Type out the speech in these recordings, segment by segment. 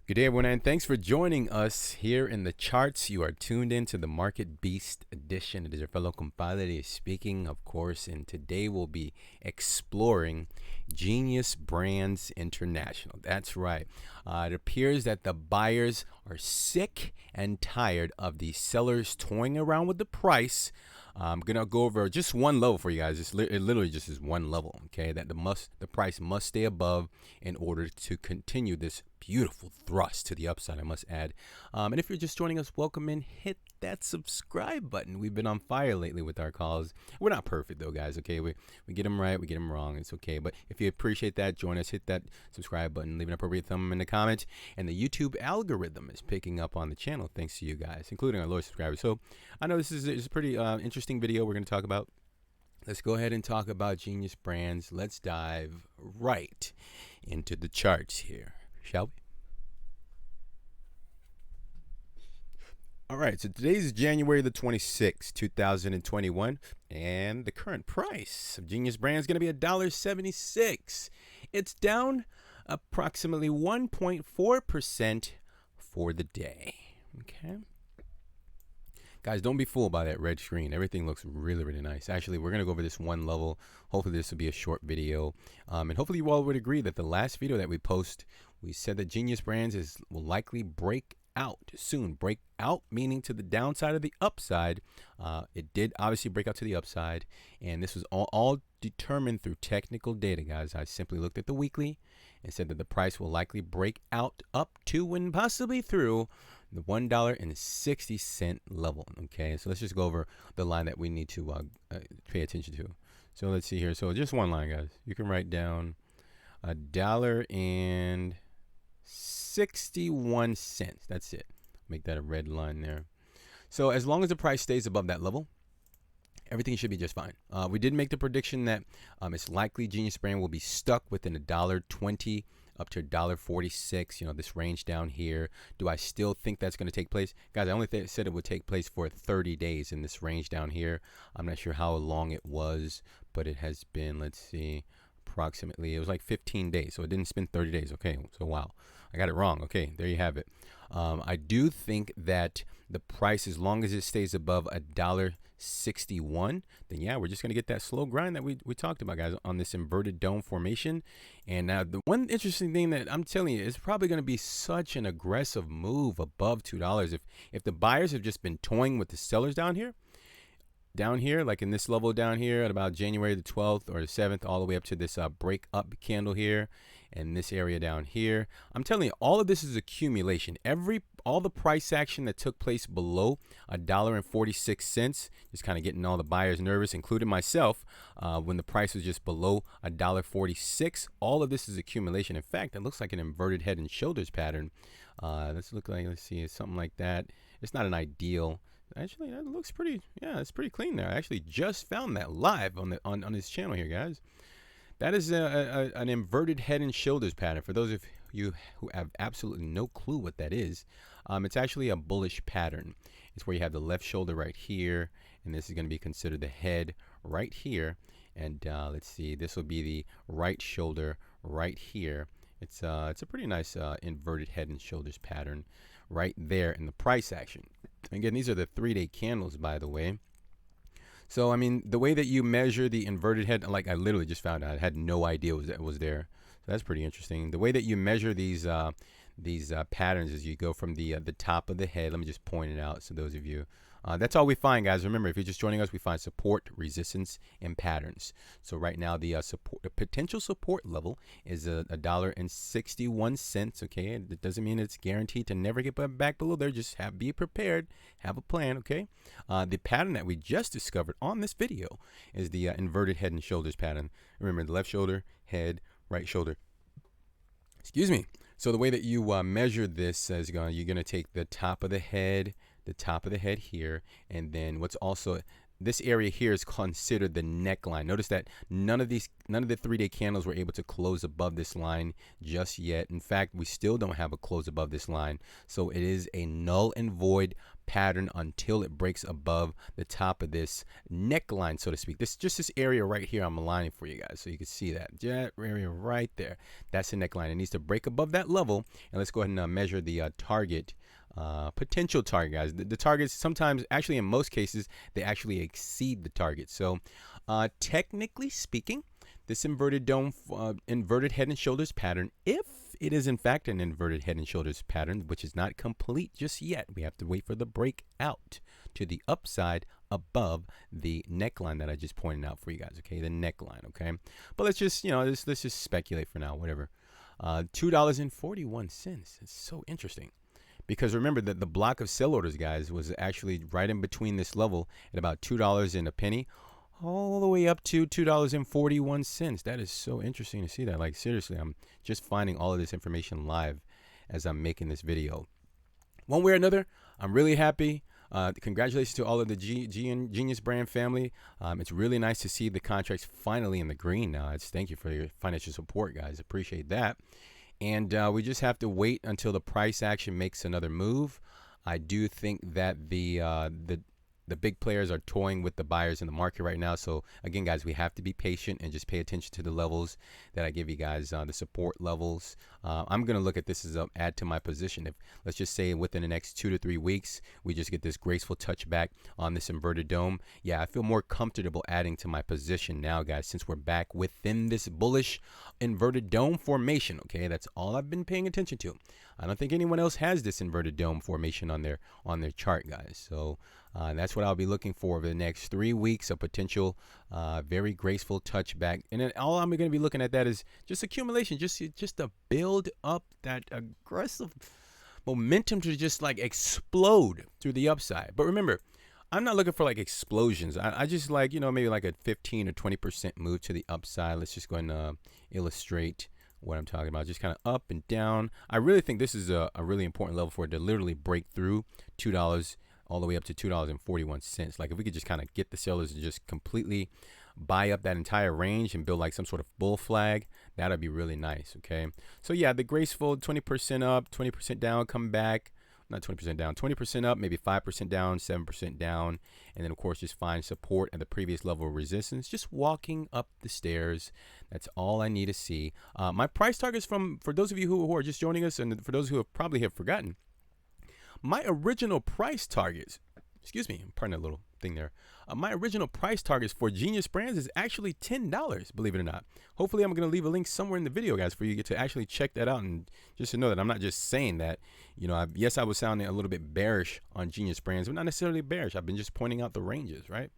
Good day, everyone, and thanks for joining us here in the charts. You are tuned into the Market Beast edition. It is your fellow compadre speaking, of course, and today we'll be exploring Genius Brands International. That's right. It appears that the buyers are sick and tired of the sellers toying around with the price. I'm gonna go over just one level for you guys. It literally just is one level, okay? That the price must stay above in order to continue this beautiful thrust to the upside, I must add. And if you're just joining us, welcome in. Hit that subscribe button. We've been on fire lately with our calls. We're not perfect though, guys. Okay, we get them right, we get them wrong. It's okay. But if you appreciate that, join us. Hit that subscribe button. Leave an appropriate thumb in the comment. And the YouTube algorithm is picking up on the channel thanks to you guys, including our loyal subscribers. So I know this is a pretty interesting video we're going to talk about. Let's go ahead and talk about Genius Brands. Let's dive right into the charts here, shall we? All right, so today's January the 26th, 2021, and the current price of Genius Brands is going to be $1.76. It's down approximately 1.4% for the day. Okay. Guys, don't be fooled by that red screen. Everything looks really, really nice. Actually, we're going to go over this one level. Hopefully, this will be a short video. And hopefully, you all would agree that the last video that we post, we said that Genius Brands will likely break out soon. Break out meaning to the downside or the upside. It did obviously break out to the upside. And this was all determined through technical data, guys. I simply looked at the weekly and said that the price will likely break out up to and possibly through the $1.60 level. Okay, so let's just go over the line that we need to pay attention to. So let's see here. So just one line, guys. You can write down $1.61. That's it. Make that a red line there. So as long as the price stays above that level, everything should be just fine. We did make the prediction that it's likely Genius Brand will be stuck within $1.20 up to $1.46, you know, this range down here. Do I still think that's going to take place? Guys, I only said it would take place for 30 days in this range down here. I'm not sure how long it was, but it has been, let's see, approximately, it was like 15 days. So it didn't spend 30 days. Okay, so wow, I got it wrong. Okay, there you have it. I do think that the price, as long as it stays above $1.61, then yeah, we're just going to get that slow grind that we talked about, guys, on this inverted dome formation. And now the one interesting thing that I'm telling you is probably going to be such an aggressive move above $2. If the buyers have just been toying with the sellers down here, like in this level down here at about January the 12th or the 7th, all the way up to this break up candle here and this area down here. I'm telling you, all of this is accumulation. All the price action that took place below $1.46, just kind of getting all the buyers nervous, including myself, when the price was just below $1.46. All of this is accumulation. In fact, it looks like an inverted head and shoulders pattern. Let's see, it's something like that. It's not an ideal. Actually, that looks pretty. Yeah, it's pretty clean there. I actually just found that live on this channel here, guys. That is an inverted head and shoulders pattern. For those of you who have absolutely no clue what that is, it's actually a bullish pattern. It's where you have the left shoulder right here, and this is going to be considered the head right here. And let's see, this will be the right shoulder right here. It's a pretty nice inverted head and shoulders pattern right there in the price action. Again, these are the 3-day candles, by the way. So, I mean, the way that you measure the inverted head, like I literally just found out, I had no idea it was there. So that's pretty interesting. The way that you measure these patterns is you go from the top of the head. Let me just point it out. So those of you, that's all we find, guys. Remember, if you're just joining us, we find support, resistance, and patterns. So right now, the potential support level is $1.61. Okay, it doesn't mean it's guaranteed to never get back below there. Just be prepared, have a plan. Okay, the pattern that we just discovered on this video is the inverted head and shoulders pattern. Remember, the left shoulder, head, right shoulder. Excuse me. So the way that you measure this is you're going to take the top of the head here, and then what's also this area here is considered the neckline. Notice that none of the 3-day candles were able to close above this line just yet. In fact, we still don't have a close above this line. So it is a null and void pattern until it breaks above the top of this neckline, so to speak. This just this area right here I'm aligning for you guys so you can see that area right there. That's the neckline. It needs to break above that level. And let's go ahead and measure the target, potential target, guys. The targets sometimes, actually in most cases, they actually exceed the target. So technically speaking, this inverted dome, inverted head and shoulders pattern, if it is in fact an inverted head and shoulders pattern, which is not complete just yet, we have to wait for the breakout to the upside above the neckline that I just pointed out for you guys. Okay, the neckline. Okay, but let's just, you know, let's just speculate for now. Whatever. $2.41. It's so interesting. Because remember that the block of sell orders, guys, was actually right in between this level at about $2 and a penny, all the way up to $2.41. That is so interesting to see that. Like, seriously, I'm just finding all of this information live as I'm making this video. One way or another, I'm really happy. Congratulations to all of the Genius Brand family. It's really nice to see the contracts finally in the green now. Thank you for your financial support, guys. Appreciate that. And we just have to wait until the price action makes another move. I do think that the big players are toying with the buyers in the market right now. So again, guys, we have to be patient and just pay attention to the levels that I give you guys, the support levels. I'm going to look at this as an add to my position. If, let's just say, within the next 2 to 3 weeks, we just get this graceful touchback on this inverted dome. Yeah, I feel more comfortable adding to my position now, guys, since we're back within this bullish inverted dome formation. Okay, that's all I've been paying attention to. I don't think anyone else has this inverted dome formation on their chart, guys. So that's what I'll be looking for over the next 3 weeks, a potential very graceful touchback. And then all I'm going to be looking at that is just accumulation, just to build up that aggressive momentum to just like explode through the upside. But remember, I'm not looking for like explosions. I just like, you know, maybe like a 15 or 20% move to the upside. Let's just go ahead and illustrate what I'm talking about. Just kind of up and down. I really think this is a really important level for it to literally break through $2 all the way up to $2.41. Like if we could just kind of get the sellers to just completely buy up that entire range and build like some sort of bull flag, that'd be really nice. Okay, so yeah, the graceful 20% up, 20% down, come back. Not 20% down, 20% up, maybe 5% down, 7% down, and then of course just find support at the previous level of resistance, just walking up the stairs. That's all I need to see. My price targets, for those of you who are just joining us, and for those who probably have forgotten, my original price targets, excuse me, I'm pardon a little thing there. My original price targets for Genius Brands is actually $10, believe it or not. Hopefully I'm going to leave a link somewhere in the video, guys, for you to actually check that out, and just to know that I'm not just saying that. You know, yes, I was sounding a little bit bearish on Genius Brands, but not necessarily bearish. I've been just pointing out the ranges, right?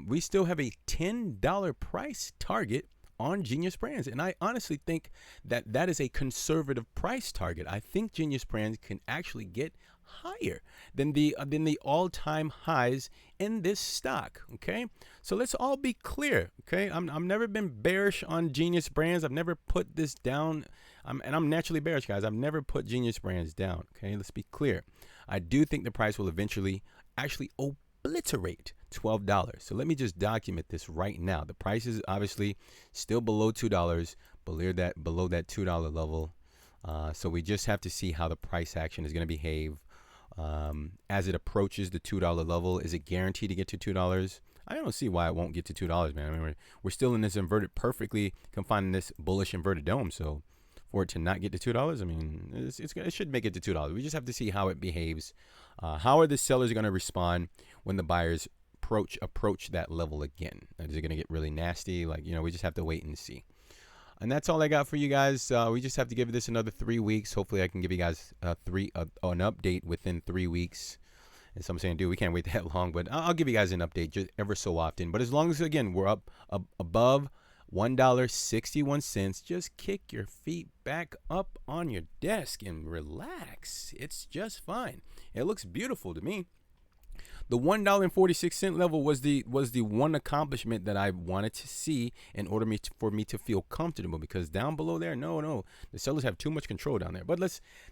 We still have a $10 price target on Genius Brands, and I honestly think that that is a conservative price target. I think Genius Brands can actually get higher than the all-time highs in this stock. Okay, so let's all be clear. Okay, I've never been bearish on Genius Brands. I've never put this down. I'm naturally bearish, guys. I've never put Genius Brands down. Okay, let's be clear. I do think the price will eventually actually obliterate $12. So let me just document this right now. The price is obviously still below $2, below that $2 level. So we just have to see how the price action is going to behave as it approaches the $2 level. Is it guaranteed to get to $2? I don't see why it won't get to $2, man. I mean, we're still in this inverted, perfectly confined in this bullish inverted dome. So for it to not get to $2, I mean, it should make it to $2. We just have to see how it behaves. How are the sellers going to respond when the buyers approach that level again? Is it going to get really nasty? Like, you know, we just have to wait and see. And that's all I got for you guys. We just have to give this another 3 weeks. Hopefully I can give you guys an update within 3 weeks. And some saying, dude, we can't wait that long, but I'll give you guys an update just ever so often. But as long as, again, we're up above $1.61, just kick your feet back up on your desk and relax. It's just fine. It looks beautiful to me. The $1.46 level was the one accomplishment that I wanted to see in order for me to feel comfortable, because down below there, no, the sellers have too much control down there. But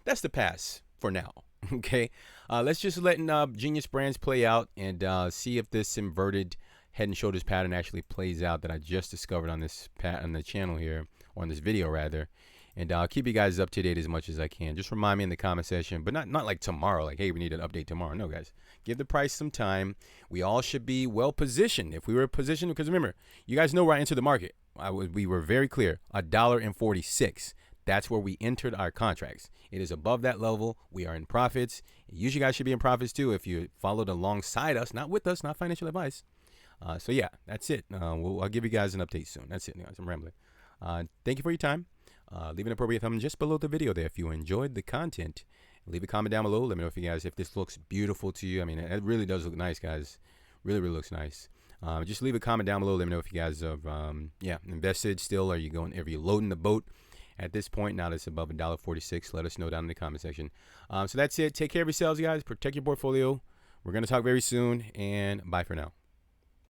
that's the pass for now. Okay, let's just let Genius Brands play out and see if this inverted head and shoulders pattern actually plays out that I just discovered on this on the channel here, or on this video rather. And I'll keep you guys up to date as much as I can. Just remind me in the comment section, but not like tomorrow, like, hey, we need an update tomorrow. No, guys, give the price some time. We all should be well positioned. If we were positioned, because remember, you guys know where I entered the market. We were very clear, $1.46. That's where we entered our contracts. It is above that level. We are in profits. You guys should be in profits too if you followed alongside us, not with us, not financial advice. So yeah, that's it. I'll give you guys an update soon. That's it, guys. I'm rambling. Thank you for your time. Leave an appropriate thumb just below the video there if you enjoyed the content. Leave a comment down below. Let me know if this looks beautiful to you. I mean, it really does look nice, guys. Really, really looks nice. Just leave a comment down below. Let me know if you guys have invested still. Are you loading the boat at this point? Now that it's above $1.46, let us know down in the comment section. So that's it. Take care of yourselves, guys. Protect your portfolio. We're going to talk very soon, and bye for now.